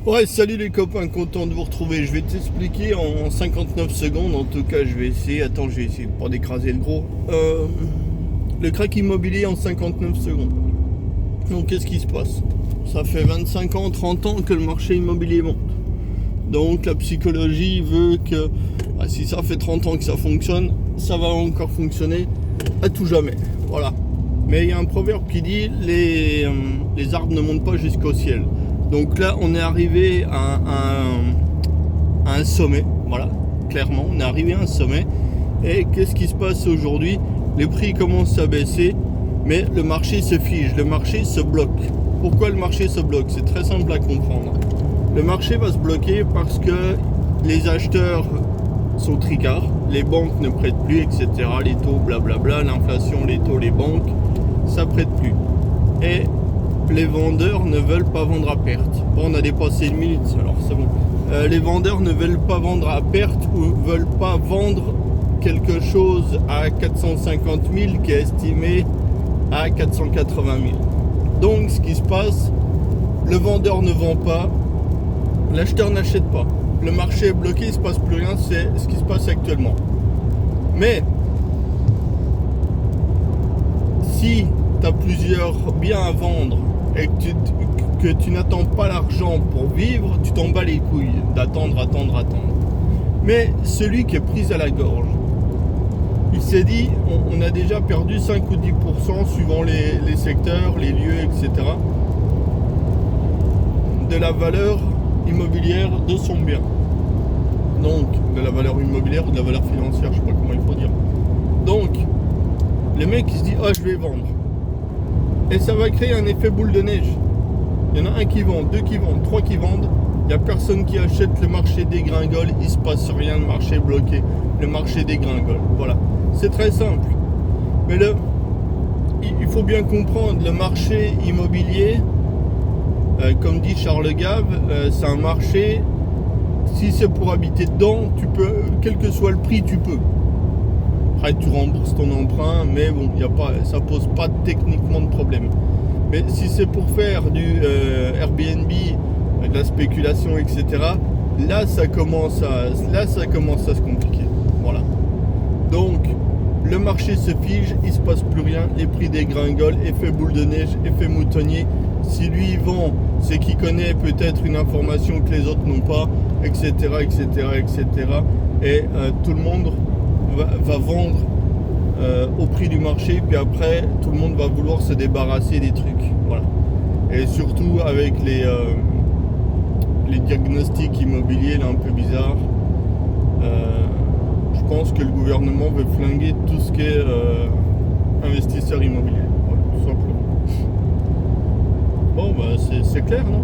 Ouais, salut les copains, content de vous retrouver. Je vais t'expliquer en 59 secondes, en tout cas je vais essayer, attends, je vais essayer de pas d'écraser le gros. Le crack immobilier en 59 secondes. Donc qu'est-ce qui se passe? Ça fait 25 ans, 30 ans que le marché immobilier monte. Donc la psychologie veut que si ça fait 30 ans que ça fonctionne, ça va encore fonctionner à tout jamais. Voilà. Mais il y a un proverbe qui dit les arbres ne montent pas jusqu'au ciel. Donc là, on est arrivé à un sommet. Voilà, clairement, on est arrivé à un sommet. Et qu'est-ce qui se passe aujourd'hui? Les prix commencent à baisser, mais le marché se fige, le marché se bloque. Pourquoi le marché se bloque? C'est très simple à comprendre. Le marché va se bloquer parce que les acheteurs sont tricards, les banques ne prêtent plus, etc. Les taux, blablabla, l'inflation, les taux, les banques, ça prête plus. Et les vendeurs ne veulent pas vendre à perte. Bon, on a dépassé une minute, alors c'est bon. Les vendeurs ne veulent pas vendre à perte ou veulent pas vendre quelque chose à 450 000 qui est estimé à 480 000. Donc, ce qui se passe, le vendeur ne vend pas, l'acheteur n'achète pas. Le marché est bloqué, il ne se passe plus rien, c'est ce qui se passe actuellement. Mais, si tu as plusieurs biens à vendre et que tu n'attends pas l'argent pour vivre, tu t'en bats les couilles d'attendre. Mais celui qui est pris à la gorge, il s'est dit, on a déjà perdu 5 ou 10% suivant les secteurs, les lieux, etc. de la valeur immobilière de son bien. Donc, de la valeur immobilière ou de la valeur financière, je sais pas comment il faut dire. Donc, le mec il se dit, je vais vendre. Et ça va créer un effet boule de neige. Il y en a un qui vend, deux qui vendent, trois qui vendent. Il n'y a personne qui achète, le marché dégringole, il ne se passe rien, le marché est bloqué, le marché dégringole. Voilà, c'est très simple. Mais il faut bien comprendre, le marché immobilier, comme dit Charles Gave, c'est un marché, si c'est pour habiter dedans, tu peux, quel que soit le prix, tu peux. Après, tu rembourses ton emprunt, mais bon, ça pose pas techniquement de problème. Mais si c'est pour faire du Airbnb, de la spéculation, etc., là, ça commence à se compliquer. Voilà. Donc, le marché se fige, il se passe plus rien, les prix dégringolent, effet boule de neige, effet moutonnier. Si lui il vend, c'est qu'il connaît peut-être une information que les autres n'ont pas, etc., etc., etc. Et tout le monde va vendre au prix du marché, puis après tout le monde va vouloir se débarrasser des trucs. Voilà. Et surtout avec les diagnostics immobiliers là un peu bizarres, je pense que le gouvernement veut flinguer tout ce qui est investisseur immobilier. Voilà, tout simplement. Bon, c'est clair, non?